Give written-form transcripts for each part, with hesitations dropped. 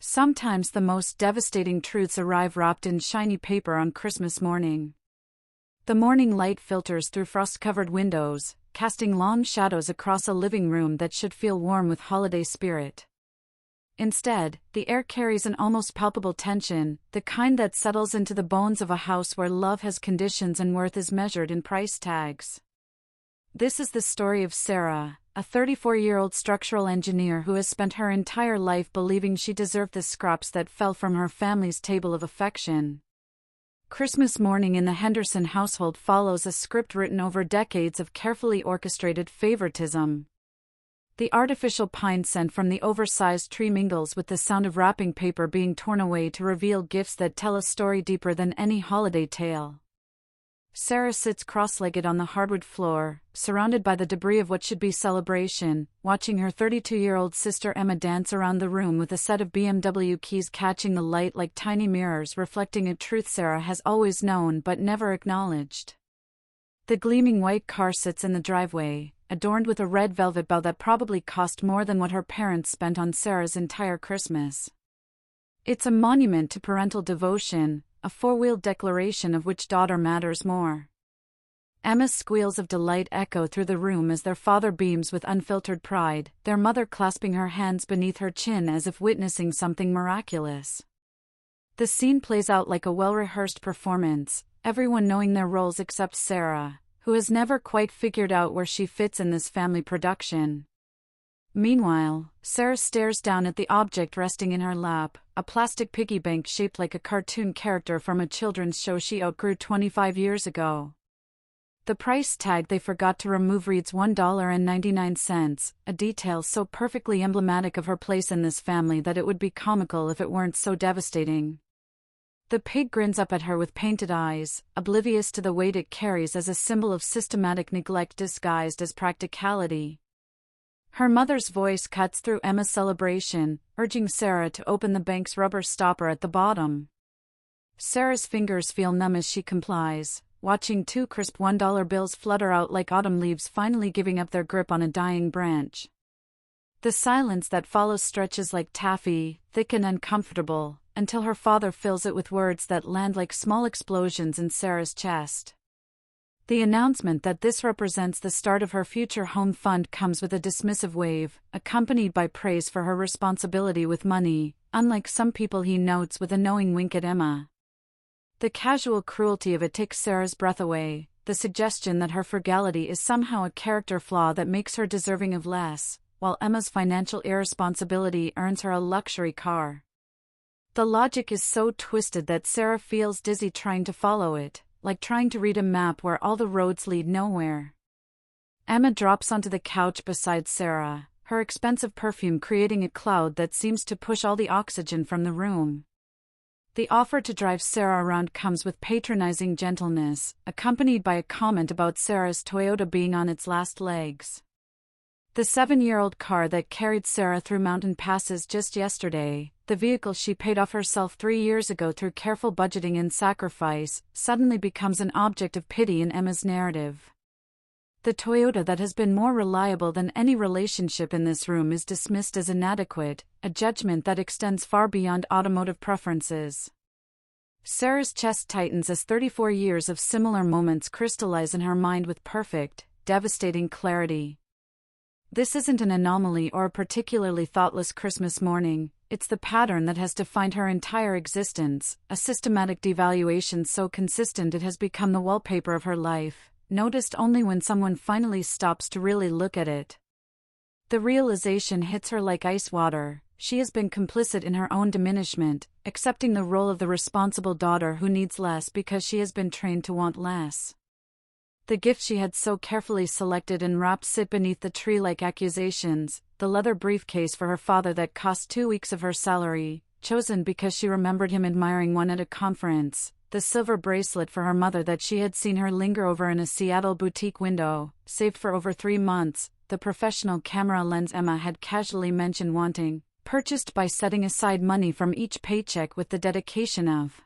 Sometimes the most devastating truths arrive wrapped in shiny paper on Christmas morning. The morning light filters through frost-covered windows, casting long shadows across a living room that should feel warm with holiday spirit. Instead, the air carries an almost palpable tension, the kind that settles into the bones of a house where love has conditions and worth is measured in price tags. This is the story of Sarah, a 34-year-old structural engineer who has spent her entire life believing she deserved the scraps that fell from her family's table of affection. Christmas morning in the Henderson household follows a script written over decades of carefully orchestrated favoritism. The artificial pine scent from the oversized tree mingles with the sound of wrapping paper being torn away to reveal gifts that tell a story deeper than any holiday tale. Sarah sits cross-legged on the hardwood floor, surrounded by the debris of what should be celebration, watching her 32-year-old sister Emma dance around the room with a set of BMW keys catching the light like tiny mirrors reflecting a truth Sarah has always known but never acknowledged. The gleaming white car sits in the driveway, adorned with a red velvet bow that probably cost more than what her parents spent on Sarah's entire Christmas. It's a monument to parental devotion, a four-wheeled declaration of which daughter matters more. Emma's squeals of delight echo through the room as their father beams with unfiltered pride, their mother clasping her hands beneath her chin as if witnessing something miraculous. The scene plays out like a well-rehearsed performance, everyone knowing their roles except Sarah, who has never quite figured out where she fits in this family production. Meanwhile, Sarah stares down at the object resting in her lap, a plastic piggy bank shaped like a cartoon character from a children's show she outgrew 25 years ago. The price tag they forgot to remove reads $1.99, a detail so perfectly emblematic of her place in this family that it would be comical if it weren't so devastating. The pig grins up at her with painted eyes, oblivious to the weight it carries as a symbol of systematic neglect disguised as practicality. Her mother's voice cuts through Emma's celebration, urging Sarah to open the bank's rubber stopper at the bottom. Sarah's fingers feel numb as she complies, watching two crisp $1 bills flutter out like autumn leaves finally giving up their grip on a dying branch. The silence that follows stretches like taffy, thick and uncomfortable, until her father fills it with words that land like small explosions in Sarah's chest. The announcement that this represents the start of her future home fund comes with a dismissive wave, accompanied by praise for her responsibility with money, unlike some people, he notes with a knowing wink at Emma. The casual cruelty of it takes Sarah's breath away, the suggestion that her frugality is somehow a character flaw that makes her deserving of less, while Emma's financial irresponsibility earns her a luxury car. The logic is so twisted that Sarah feels dizzy trying to follow it, like trying to read a map where all the roads lead nowhere. Emma drops onto the couch beside Sarah, her expensive perfume creating a cloud that seems to push all the oxygen from the room. The offer to drive Sarah around comes with patronizing gentleness, accompanied by a comment about Sarah's Toyota being on its last legs. The 7-year-old car that carried Sarah through mountain passes just yesterday, the vehicle she paid off herself 3 years ago through careful budgeting and sacrifice, suddenly becomes an object of pity in Emma's narrative. The Toyota that has been more reliable than any relationship in this room is dismissed as inadequate, a judgment that extends far beyond automotive preferences. Sarah's chest tightens as 34 years of similar moments crystallize in her mind with perfect, devastating clarity. This isn't an anomaly or a particularly thoughtless Christmas morning, it's the pattern that has defined her entire existence, a systematic devaluation so consistent it has become the wallpaper of her life, noticed only when someone finally stops to really look at it. The realization hits her like ice water. She has been complicit in her own diminishment, accepting the role of the responsible daughter who needs less because she has been trained to want less. The gift she had so carefully selected and wrapped sit beneath the tree like accusations, the leather briefcase for her father that cost 2 weeks of her salary, chosen because she remembered him admiring one at a conference, the silver bracelet for her mother that she had seen her linger over in a Seattle boutique window, saved for over 3 months, the professional camera lens Emma had casually mentioned wanting, purchased by setting aside money from each paycheck with the dedication of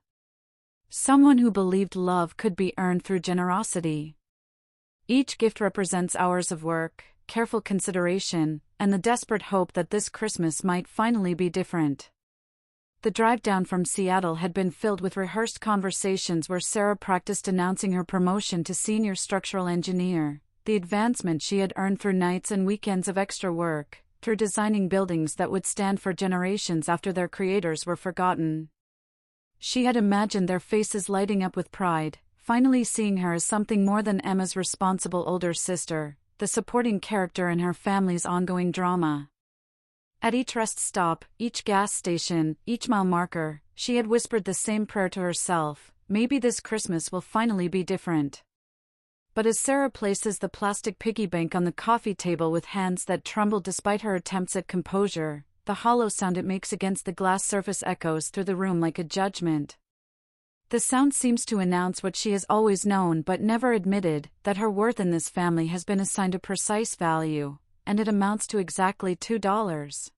someone who believed love could be earned through generosity. Each gift represents hours of work, careful consideration, and the desperate hope that this Christmas might finally be different. The drive down from Seattle had been filled with rehearsed conversations where Sarah practiced announcing her promotion to senior structural engineer, the advancement she had earned through nights and weekends of extra work, through designing buildings that would stand for generations after their creators were forgotten. She had imagined their faces lighting up with pride, finally seeing her as something more than Emma's responsible older sister, the supporting character in her family's ongoing drama. At each rest stop, each gas station, each mile marker, she had whispered the same prayer to herself: maybe this Christmas will finally be different. But as Sarah places the plastic piggy bank on the coffee table with hands that trembled despite her attempts at composure, the hollow sound it makes against the glass surface echoes through the room like a judgment. The sound seems to announce what she has always known but never admitted, that her worth in this family has been assigned a precise value, and it amounts to exactly $2.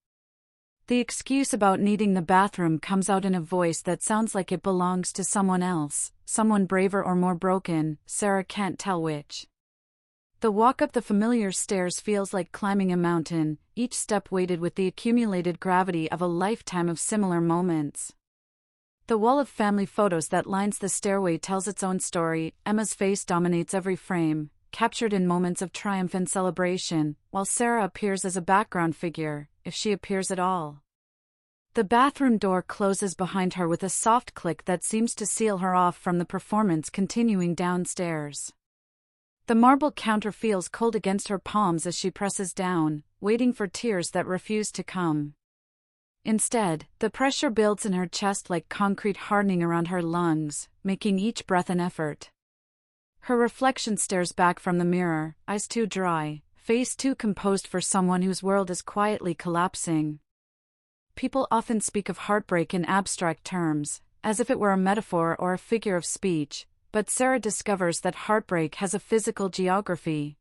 The excuse about needing the bathroom comes out in a voice that sounds like it belongs to someone else, someone braver or more broken, Sarah can't tell which. The walk up the familiar stairs feels like climbing a mountain, each step weighted with the accumulated gravity of a lifetime of similar moments. The wall of family photos that lines the stairway tells its own story. Emma's face dominates every frame, captured in moments of triumph and celebration, while Sarah appears as a background figure, if she appears at all. The bathroom door closes behind her with a soft click that seems to seal her off from the performance continuing downstairs. The marble counter feels cold against her palms as she presses down, waiting for tears that refuse to come. Instead, the pressure builds in her chest like concrete hardening around her lungs, making each breath an effort. Her reflection stares back from the mirror, eyes too dry, face too composed for someone whose world is quietly collapsing. People often speak of heartbreak in abstract terms, as if it were a metaphor or a figure of speech, but Sarah discovers that heartbreak has a physical geography.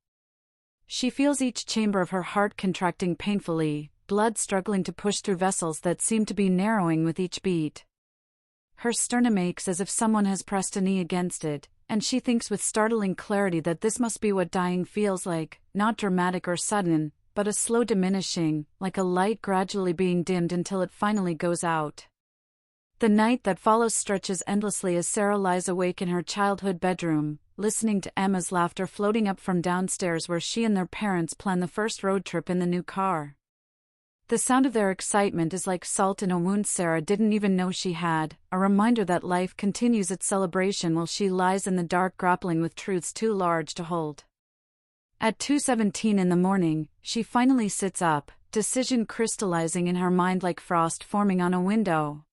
She feels each chamber of her heart contracting painfully, blood struggling to push through vessels that seem to be narrowing with each beat. Her sternum aches as if someone has pressed a knee against it, and she thinks with startling clarity that this must be what dying feels like, not dramatic or sudden, but a slow diminishing, like a light gradually being dimmed until it finally goes out. The night that follows stretches endlessly as Sarah lies awake in her childhood bedroom, listening to Emma's laughter floating up from downstairs where she and their parents plan the first road trip in the new car. The sound of their excitement is like salt in a wound Sarah didn't even know she had, a reminder that life continues its celebration while she lies in the dark grappling with truths too large to hold. At 2:17 in the morning, she finally sits up, decision crystallizing in her mind like frost forming on a window.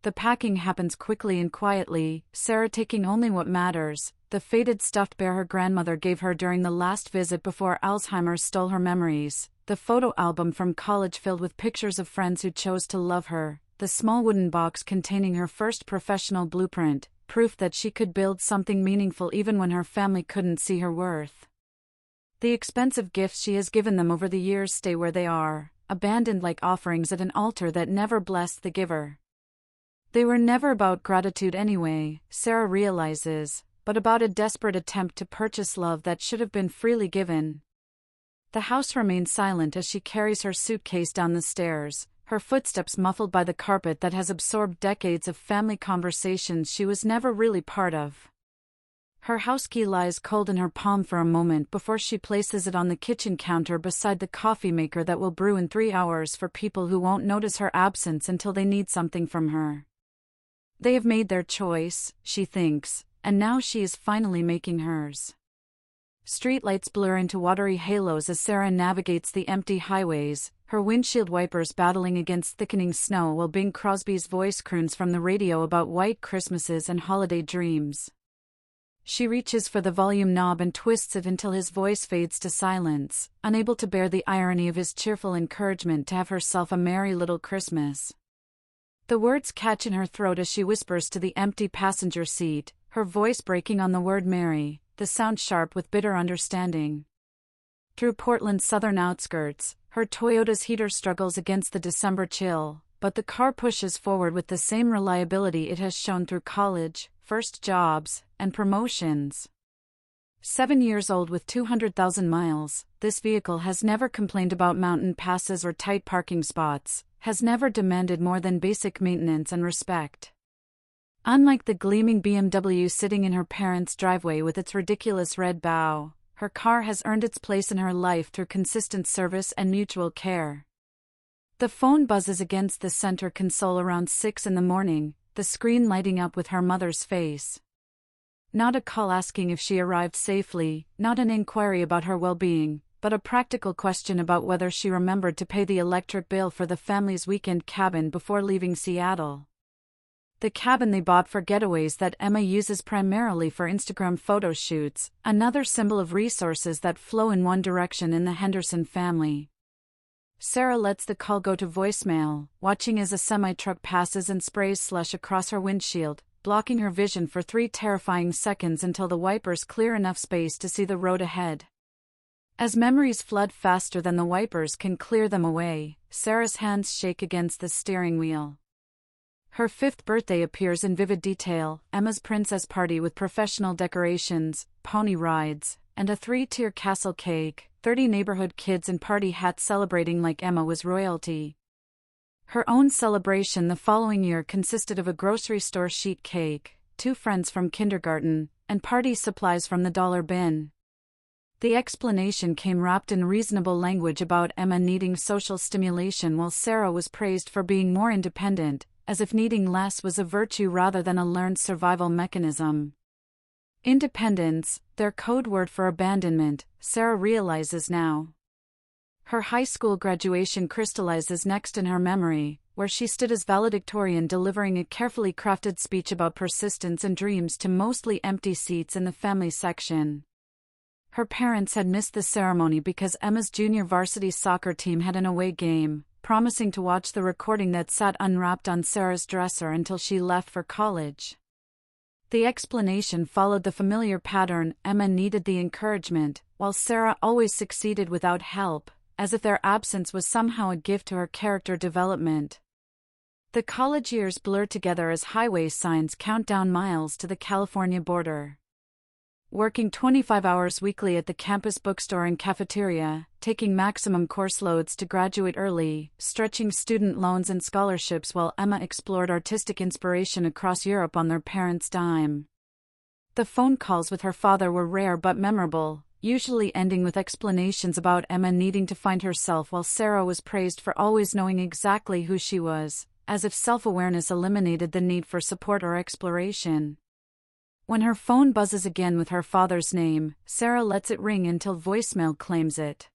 The packing happens quickly and quietly, Sarah taking only what matters: the faded stuffed bear her grandmother gave her during the last visit before Alzheimer's stole her memories, the photo album from college filled with pictures of friends who chose to love her, the small wooden box containing her first professional blueprint, proof that she could build something meaningful even when her family couldn't see her worth. The expensive gifts she has given them over the years stay where they are, abandoned like offerings at an altar that never blessed the giver. They were never about gratitude anyway, Sarah realizes, but about a desperate attempt to purchase love that should have been freely given. The house remains silent as she carries her suitcase down the stairs, her footsteps muffled by the carpet that has absorbed decades of family conversations she was never really part of. Her house key lies cold in her palm for a moment before she places it on the kitchen counter beside the coffee maker that will brew in 3 hours for people who won't notice her absence until they need something from her. They have made their choice, she thinks, and now she is finally making hers. Streetlights blur into watery halos as Sarah navigates the empty highways, her windshield wipers battling against thickening snow while Bing Crosby's voice croons from the radio about white Christmases and holiday dreams. She reaches for the volume knob and twists it until his voice fades to silence, unable to bear the irony of his cheerful encouragement to have herself a merry little Christmas. The words catch in her throat as she whispers to the empty passenger seat, her voice breaking on the word merry, the sound sharp with bitter understanding. Through Portland's southern outskirts, her Toyota's heater struggles against the December chill, but the car pushes forward with the same reliability it has shown through college, first jobs, and promotions. 7 years old with 200,000 miles, this vehicle has never complained about mountain passes or tight parking spots, has never demanded more than basic maintenance and respect. Unlike the gleaming BMW sitting in her parents' driveway with its ridiculous red bow, her car has earned its place in her life through consistent service and mutual care. The phone buzzes against the center console around 6 in the morning, the screen lighting up with her mother's face. Not a call asking if she arrived safely, not an inquiry about her well-being, but a practical question about whether she remembered to pay the electric bill for the family's weekend cabin before leaving Seattle. The cabin they bought for getaways that Emma uses primarily for Instagram photo shoots, another symbol of resources that flow in one direction in the Henderson family. Sarah lets the call go to voicemail, watching as a semi-truck passes and sprays slush across her windshield, blocking her vision for 3 terrifying seconds until the wipers clear enough space to see the road ahead. As memories flood faster than the wipers can clear them away, Sarah's hands shake against the steering wheel. Her 5th birthday appears in vivid detail: Emma's princess party with professional decorations, pony rides, and a 3-tier castle cake, 30 neighborhood kids in party hats celebrating like Emma was royalty. Her own celebration the following year consisted of a grocery store sheet cake, 2 friends from kindergarten, and party supplies from the dollar bin. The explanation came wrapped in reasonable language about Emma needing social stimulation, while Sarah was praised for being more independent, as if needing less was a virtue rather than a learned survival mechanism. Independence, their code word for abandonment, Sarah realizes now. Her high school graduation crystallizes next in her memory, where she stood as valedictorian delivering a carefully crafted speech about persistence and dreams to mostly empty seats in the family section. Her parents had missed the ceremony because Emma's junior varsity soccer team had an away game, promising to watch the recording that sat unwrapped on Sarah's dresser until she left for college. The explanation followed the familiar pattern: Emma needed the encouragement, while Sarah always succeeded without help, as if their absence was somehow a gift to her character development. The college years blur together as highway signs count down miles to the California border. Working 25 hours weekly at the campus bookstore and cafeteria, taking maximum course loads to graduate early, stretching student loans and scholarships while Emma explored artistic inspiration across Europe on their parents' dime. The phone calls with her father were rare but memorable, usually ending with explanations about Emma needing to find herself, while Sarah was praised for always knowing exactly who she was, as if self-awareness eliminated the need for support or exploration. When her phone buzzes again with her father's name, Sarah lets it ring until voicemail claims it.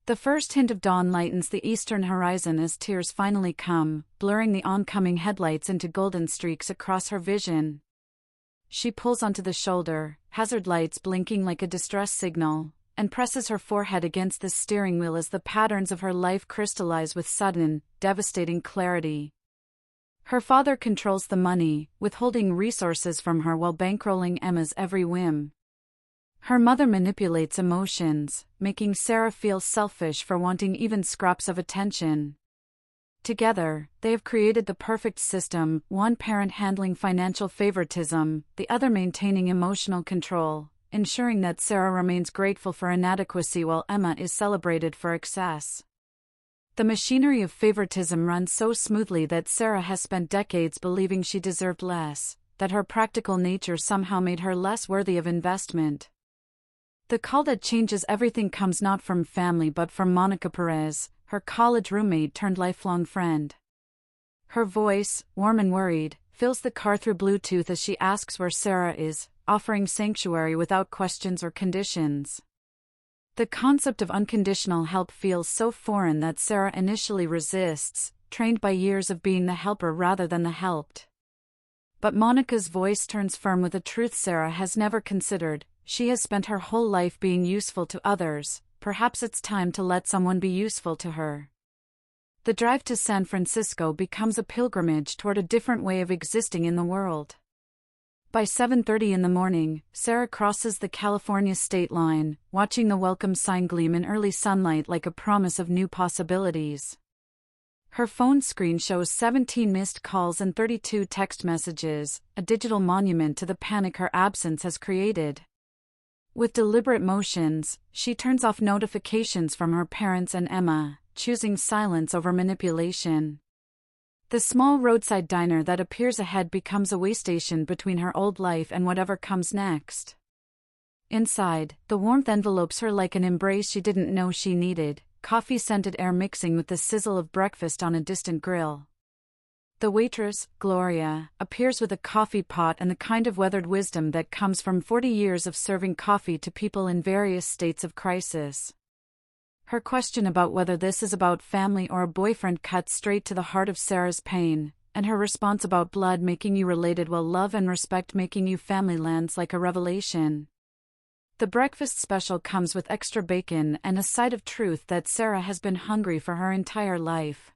The first hint of dawn lightens the eastern horizon as tears finally come, blurring the oncoming headlights into golden streaks across her vision. She pulls onto the shoulder, hazard lights blinking like a distress signal, and presses her forehead against the steering wheel as the patterns of her life crystallize with sudden, devastating clarity. Her father controls the money, withholding resources from her while bankrolling Emma's every whim. Her mother manipulates emotions, making Sarah feel selfish for wanting even scraps of attention. Together, they have created the perfect system: one parent handling financial favoritism, the other maintaining emotional control, ensuring that Sarah remains grateful for inadequacy while Emma is celebrated for excess. The machinery of favoritism runs so smoothly that Sarah has spent decades believing she deserved less, that her practical nature somehow made her less worthy of investment. The call that changes everything comes not from family but from Monica Perez, her college roommate turned lifelong friend. Her voice, warm and worried, fills the car through Bluetooth as she asks where Sarah is, offering sanctuary without questions or conditions. The concept of unconditional help feels so foreign that Sarah initially resists, trained by years of being the helper rather than the helped. But Monica's voice turns firm with a truth Sarah has never considered: she has spent her whole life being useful to others, perhaps it's time to let someone be useful to her. The drive to San Francisco becomes a pilgrimage toward a different way of existing in the world. By 7:30 in the morning, Sarah crosses the California state line, watching the welcome sign gleam in early sunlight like a promise of new possibilities. Her phone screen shows 17 missed calls and 32 text messages, a digital monument to the panic her absence has created. With deliberate motions, she turns off notifications from her parents and Emma, choosing silence over manipulation. The small roadside diner that appears ahead becomes a way station between her old life and whatever comes next. Inside, the warmth envelopes her like an embrace she didn't know she needed, coffee-scented air mixing with the sizzle of breakfast on a distant grill. The waitress, Gloria, appears with a coffee pot and the kind of weathered wisdom that comes from 40 years of serving coffee to people in various states of crisis. Her question about whether this is about family or a boyfriend cuts straight to the heart of Sarah's pain, and her response about blood making you related while love and respect making you family lands like a revelation. The breakfast special comes with extra bacon and a side of truth that Sarah has been hungry for her entire life.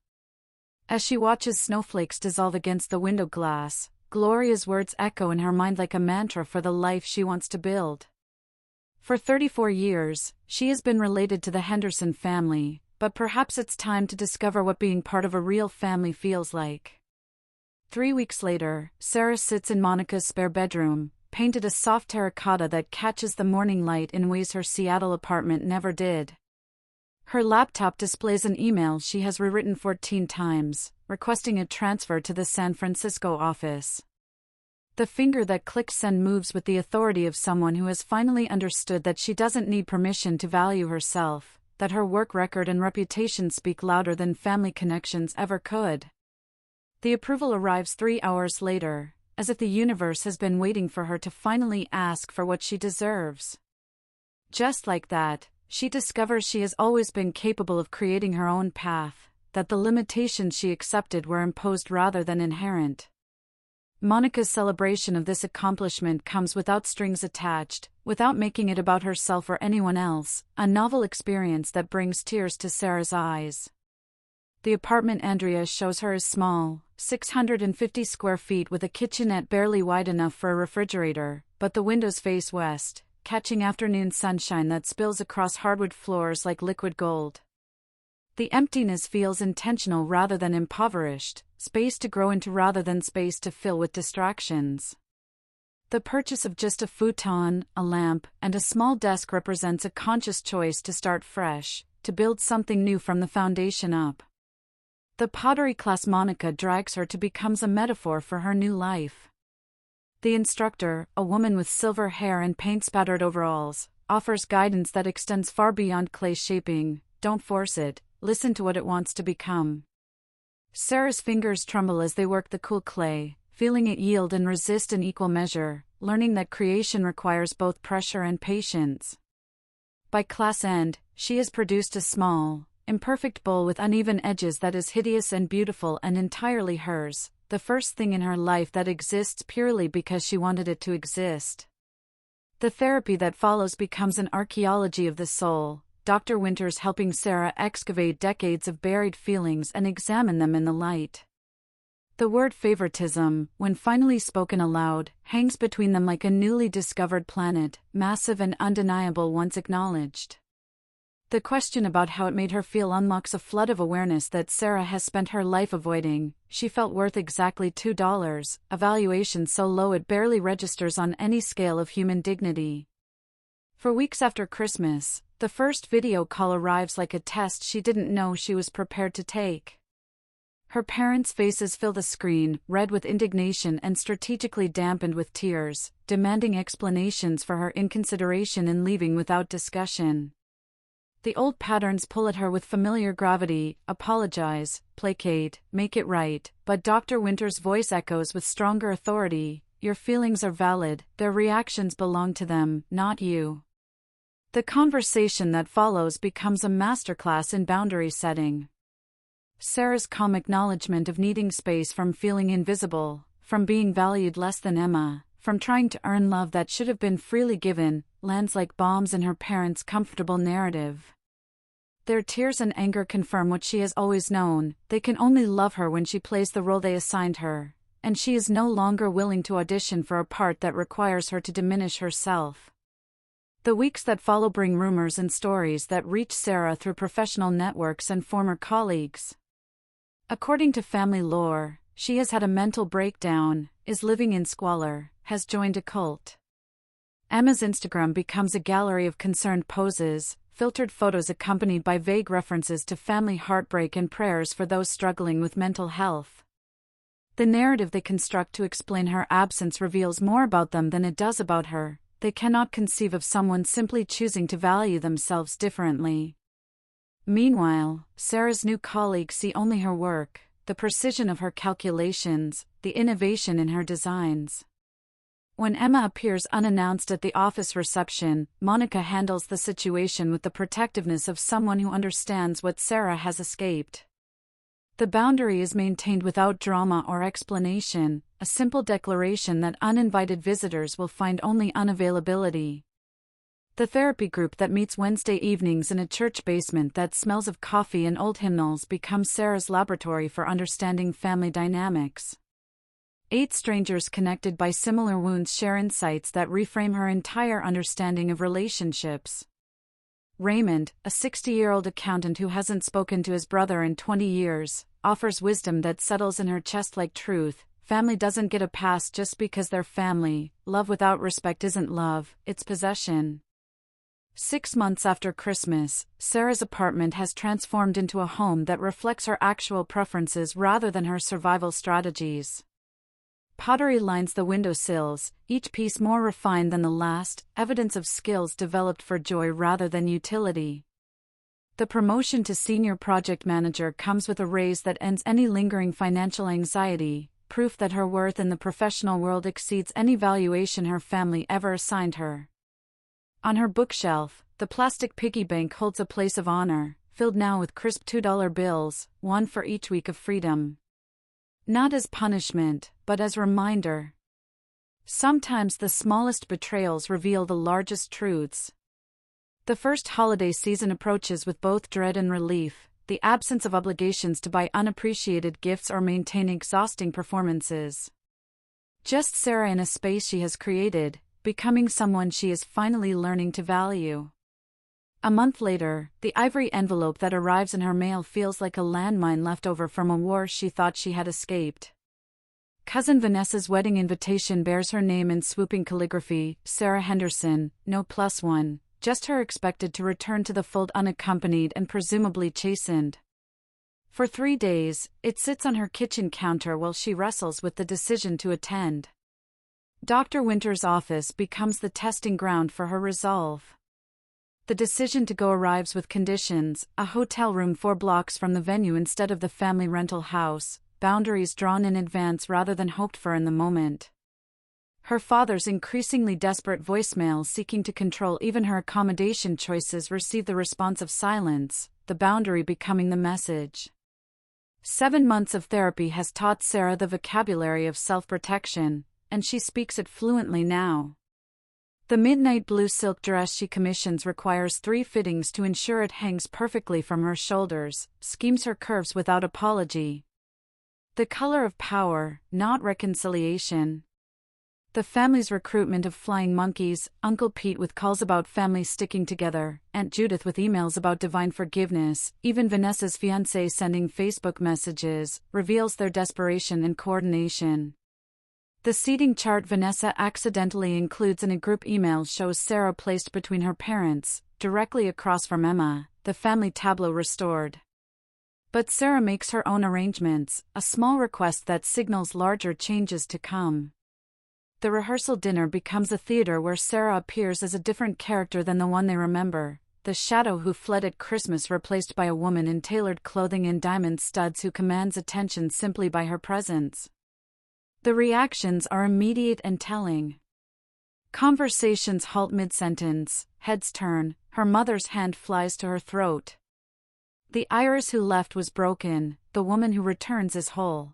As she watches snowflakes dissolve against the window glass, Gloria's words echo in her mind like a mantra for the life she wants to build. For 34 years, she has been related to the Henderson family, but perhaps it's time to discover what being part of a real family feels like. 3 weeks later, Sarah sits in Monica's spare bedroom, painted a soft terracotta that catches the morning light in ways her Seattle apartment never did. Her laptop displays an email she has rewritten 14 times, requesting a transfer to the San Francisco office. The finger that clicks send moves with the authority of someone who has finally understood that she doesn't need permission to value herself, that her work record and reputation speak louder than family connections ever could. The approval arrives 3 hours later, as if the universe has been waiting for her to finally ask for what she deserves. Just like that, she discovers she has always been capable of creating her own path, that the limitations she accepted were imposed rather than inherent. Monica's celebration of this accomplishment comes without strings attached, without making it about herself or anyone else, a novel experience that brings tears to Sarah's eyes. The apartment Andrea shows her is small, 650 square feet with a kitchenette barely wide enough for a refrigerator, but the windows face west, catching afternoon sunshine that spills across hardwood floors like liquid gold. The emptiness feels intentional rather than impoverished, space to grow into rather than space to fill with distractions. The purchase of just a futon, a lamp, and a small desk represents a conscious choice to start fresh, to build something new from the foundation up. The pottery class Monica drags her to becomes a metaphor for her new life. The instructor, a woman with silver hair and paint-spattered overalls, offers guidance that extends far beyond clay shaping. Don't force it, listen to what it wants to become. Sarah's fingers tremble as they work the cool clay, feeling it yield and resist in equal measure, learning that creation requires both pressure and patience. By class end, she has produced a small, imperfect bowl with uneven edges that is hideous and beautiful and entirely hers, the first thing in her life that exists purely because she wanted it to exist. The therapy that follows becomes an archaeology of the soul, Dr. Winters helping Sarah excavate decades of buried feelings and examine them in the light. The word favoritism, when finally spoken aloud, hangs between them like a newly discovered planet, massive and undeniable once acknowledged. The question about how it made her feel unlocks a flood of awareness that Sarah has spent her life avoiding. She felt worth exactly $2, a valuation so low it barely registers on any scale of human dignity. For weeks after Christmas, the first video call arrives like a test she didn't know she was prepared to take. Her parents' faces fill the screen, red with indignation and strategically dampened with tears, demanding explanations for her inconsideration in leaving without discussion. The old patterns pull at her with familiar gravity: apologize, placate, make it right, but Dr. Winters' voice echoes with stronger authority: your feelings are valid, their reactions belong to them, not you. The conversation that follows becomes a masterclass in boundary setting. Sarah's calm acknowledgement of needing space from feeling invisible, from being valued less than Emma, from trying to earn love that should have been freely given, lands like bombs in her parents' comfortable narrative. Their tears and anger confirm what she has always known: they can only love her when she plays the role they assigned her, and she is no longer willing to audition for a part that requires her to diminish herself. The weeks that follow bring rumors and stories that reach Sarah through professional networks and former colleagues. According to family lore, she has had a mental breakdown, is living in squalor, has joined a cult. Emma's Instagram becomes a gallery of concerned poses, filtered photos accompanied by vague references to family heartbreak and prayers for those struggling with mental health. The narrative they construct to explain her absence reveals more about them than it does about her. They cannot conceive of someone simply choosing to value themselves differently. Meanwhile, Sarah's new colleagues see only her work, the precision of her calculations, the innovation in her designs. When Emma appears unannounced at the office reception, Monica handles the situation with the protectiveness of someone who understands what Sarah has escaped. The boundary is maintained without drama or explanation, a simple declaration that uninvited visitors will find only unavailability. The therapy group that meets Wednesday evenings in a church basement that smells of coffee and old hymnals becomes Sarah's laboratory for understanding family dynamics. 8 strangers connected by similar wounds share insights that reframe her entire understanding of relationships. Raymond, a 60-year-old accountant who hasn't spoken to his brother in 20 years, offers wisdom that settles in her chest like truth. Family doesn't get a pass just because they're family. Love without respect isn't love, it's possession. 6 months after Christmas, Sarah's apartment has transformed into a home that reflects her actual preferences rather than her survival strategies. Pottery lines the windowsills, each piece more refined than the last, evidence of skills developed for joy rather than utility. The promotion to senior project manager comes with a raise that ends any lingering financial anxiety, proof that her worth in the professional world exceeds any valuation her family ever assigned her. On her bookshelf, the plastic piggy bank holds a place of honor, filled now with crisp $2 bills, one for each week of freedom. Not as punishment, but as reminder. Sometimes the smallest betrayals reveal the largest truths. The first holiday season approaches with both dread and relief, the absence of obligations to buy unappreciated gifts or maintain exhausting performances. Just Sarah in a space she has created, becoming someone she is finally learning to value. A month later, the ivory envelope that arrives in her mail feels like a landmine left over from a war she thought she had escaped. Cousin Vanessa's wedding invitation bears her name in swooping calligraphy, Sarah Henderson, no +1, just her expected to return to the fold unaccompanied and presumably chastened. For 3 days, it sits on her kitchen counter while she wrestles with the decision to attend. Dr. Winter's office becomes the testing ground for her resolve. The decision to go arrives with conditions: a hotel room 4 blocks from the venue instead of the family rental house, boundaries drawn in advance rather than hoped for in the moment. Her father's increasingly desperate voicemail seeking to control even her accommodation choices receive the response of silence, the boundary becoming the message. 7 months of therapy has taught Sarah the vocabulary of self-protection, and she speaks it fluently now. The midnight blue silk dress she commissions requires 3 fittings to ensure it hangs perfectly from her shoulders, schemes her curves without apology. The color of power, not reconciliation. The family's recruitment of flying monkeys, Uncle Pete with calls about family sticking together, Aunt Judith with emails about divine forgiveness, even Vanessa's fiancé sending Facebook messages, reveals their desperation and coordination. The seating chart Vanessa accidentally includes in a group email shows Sarah placed between her parents, directly across from Emma, the family tableau restored. But Sarah makes her own arrangements, a small request that signals larger changes to come. The rehearsal dinner becomes a theater where Sarah appears as a different character than the one they remember, the shadow who fled at Christmas replaced by a woman in tailored clothing and diamond studs who commands attention simply by her presence. The reactions are immediate and telling. Conversations halt mid-sentence, heads turn, her mother's hand flies to her throat. The iris who left was broken, the woman who returns is whole.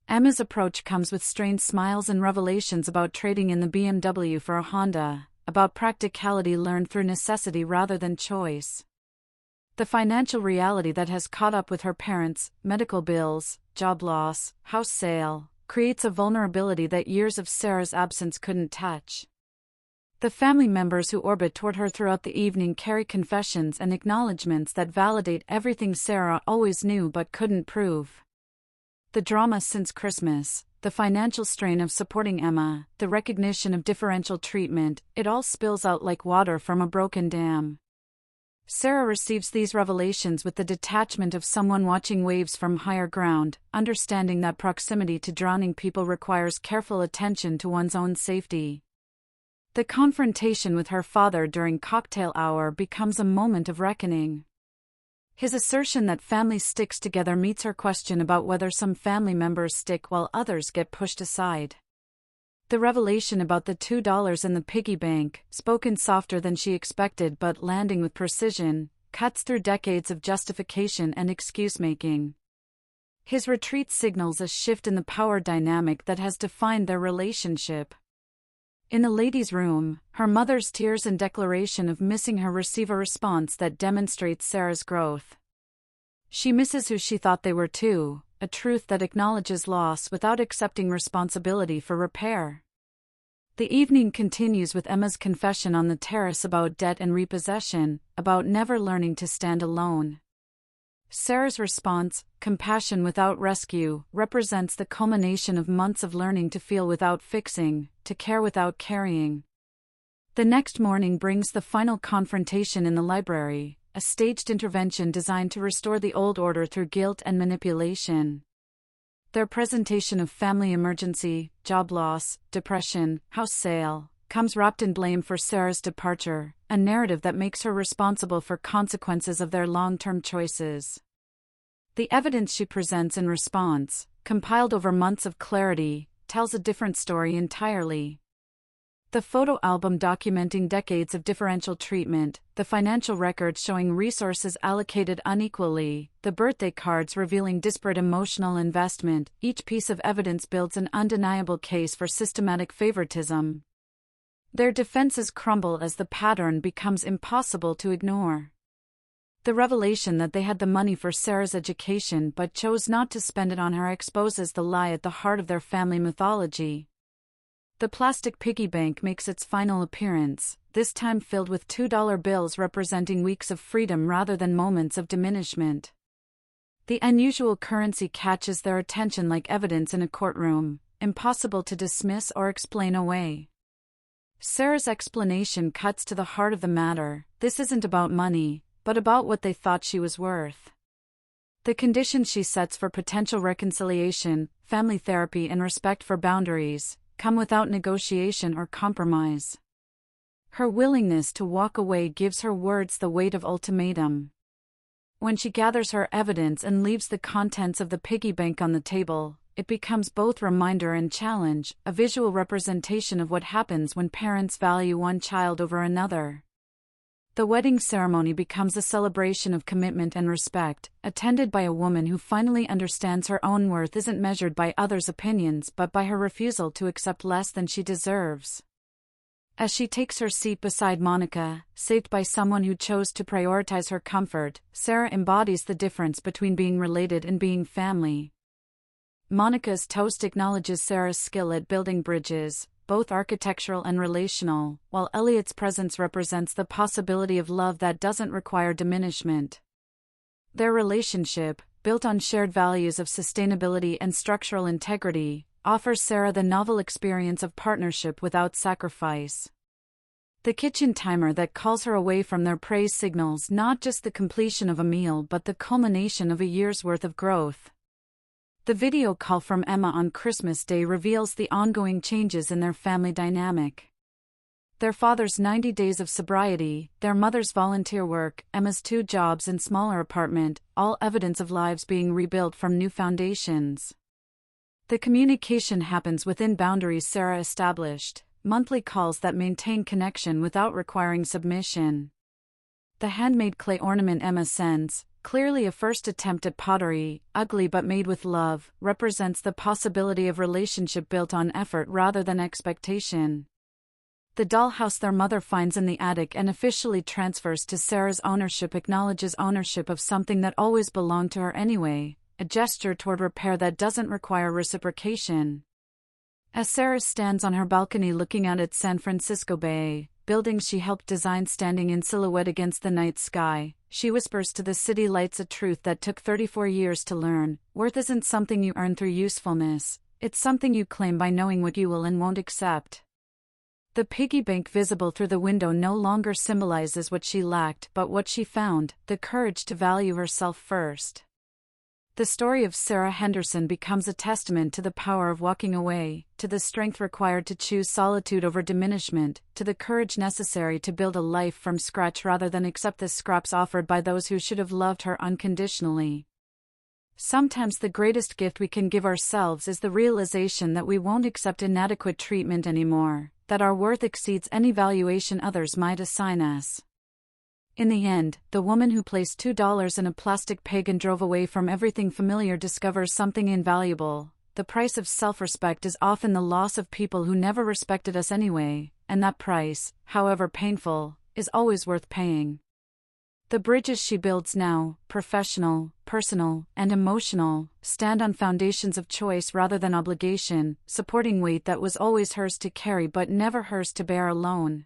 Emma's approach comes with strained smiles and revelations about trading in the BMW for a Honda, about practicality learned through necessity rather than choice. The financial reality that has caught up with her parents, medical bills, job loss, house sale, creates a vulnerability that years of Sarah's absence couldn't touch. The family members who orbit toward her throughout the evening carry confessions and acknowledgments that validate everything Sarah always knew but couldn't prove. The drama since Christmas, the financial strain of supporting Emma, the recognition of differential treatment, it all spills out like water from a broken dam. Sarah receives these revelations with the detachment of someone watching waves from higher ground, understanding that proximity to drowning people requires careful attention to one's own safety. The confrontation with her father during cocktail hour becomes a moment of reckoning. His assertion that family sticks together meets her question about whether some family members stick while others get pushed aside. The revelation about the $2 in the piggy bank, spoken softer than she expected but landing with precision, cuts through decades of justification and excuse-making. His retreat signals a shift in the power dynamic that has defined their relationship. In the ladies' room, her mother's tears and declaration of missing her receive a response that demonstrates Sarah's growth. She misses who she thought they were too, a truth that acknowledges loss without accepting responsibility for repair. The evening continues with Emma's confession on the terrace about debt and repossession, about never learning to stand alone. Sarah's response, compassion without rescue, represents the culmination of months of learning to feel without fixing, to care without carrying. The next morning brings the final confrontation in the library, a staged intervention designed to restore the old order through guilt and manipulation. Their presentation of family emergency, job loss, depression, house sale, comes wrapped in blame for Sarah's departure, a narrative that makes her responsible for consequences of their long-term choices. The evidence she presents in response, compiled over months of clarity, tells a different story entirely. The photo album documenting decades of differential treatment, the financial records showing resources allocated unequally, the birthday cards revealing disparate emotional investment, each piece of evidence builds an undeniable case for systematic favoritism. Their defenses crumble as the pattern becomes impossible to ignore. The revelation that they had the money for Sarah's education but chose not to spend it on her exposes the lie at the heart of their family mythology. The plastic piggy bank makes its final appearance, this time filled with $2 bills representing weeks of freedom rather than moments of diminishment. The unusual currency catches their attention like evidence in a courtroom, impossible to dismiss or explain away. Sarah's explanation cuts to the heart of the matter. This isn't about money, but about what they thought she was worth. The conditions she sets for potential reconciliation, family therapy and respect for boundaries, come without negotiation or compromise. Her willingness to walk away gives her words the weight of ultimatum. When she gathers her evidence and leaves the contents of the piggy bank on the table, it becomes both reminder and challenge, a visual representation of what happens when parents value one child over another. The wedding ceremony becomes a celebration of commitment and respect, attended by a woman who finally understands her own worth isn't measured by others' opinions but by her refusal to accept less than she deserves. As she takes her seat beside Monica, saved by someone who chose to prioritize her comfort, Sarah embodies the difference between being related and being family. Monica's toast acknowledges Sarah's skill at building bridges, both architectural and relational, while Elliot's presence represents the possibility of love that doesn't require diminishment. Their relationship, built on shared values of sustainability and structural integrity, offers Sarah the novel experience of partnership without sacrifice. The kitchen timer that calls her away from their praise signals not just the completion of a meal but the culmination of a year's worth of growth. The video call from Emma on Christmas Day reveals the ongoing changes in their family dynamic. Their father's 90 days of sobriety, their mother's volunteer work, Emma's 2 jobs and smaller apartment, all evidence of lives being rebuilt from new foundations. The communication happens within boundaries Sarah established, monthly calls that maintain connection without requiring submission. The handmade clay ornament Emma sends, clearly a first attempt at pottery, ugly but made with love, represents the possibility of relationship built on effort rather than expectation. The dollhouse their mother finds in the attic and officially transfers to Sarah's ownership acknowledges ownership of something that always belonged to her anyway, a gesture toward repair that doesn't require reciprocation. As Sarah stands on her balcony looking out at San Francisco Bay, buildings she helped design standing in silhouette against the night sky, she whispers to the city lights a truth that took 34 years to learn: worth isn't something you earn through usefulness, it's something you claim by knowing what you will and won't accept. The piggy bank visible through the window no longer symbolizes what she lacked but what she found, the courage to value herself first. The story of Sarah Henderson becomes a testament to the power of walking away, to the strength required to choose solitude over diminishment, to the courage necessary to build a life from scratch rather than accept the scraps offered by those who should have loved her unconditionally. Sometimes the greatest gift we can give ourselves is the realization that we won't accept inadequate treatment anymore, that our worth exceeds any valuation others might assign us. In the end, the woman who placed $2 in a plastic pig and drove away from everything familiar discovers something invaluable. The price of self-respect is often the loss of people who never respected us anyway, and that price, however painful, is always worth paying. The bridges she builds now, professional, personal, and emotional, stand on foundations of choice rather than obligation, supporting weight that was always hers to carry but never hers to bear alone.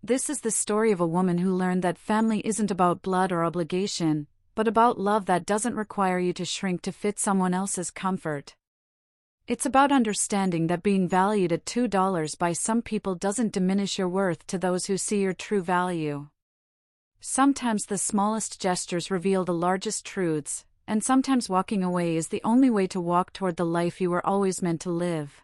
This is the story of a woman who learned that family isn't about blood or obligation, but about love that doesn't require you to shrink to fit someone else's comfort. It's about understanding that being valued at $2 by some people doesn't diminish your worth to those who see your true value. Sometimes the smallest gestures reveal the largest truths, and sometimes walking away is the only way to walk toward the life you were always meant to live.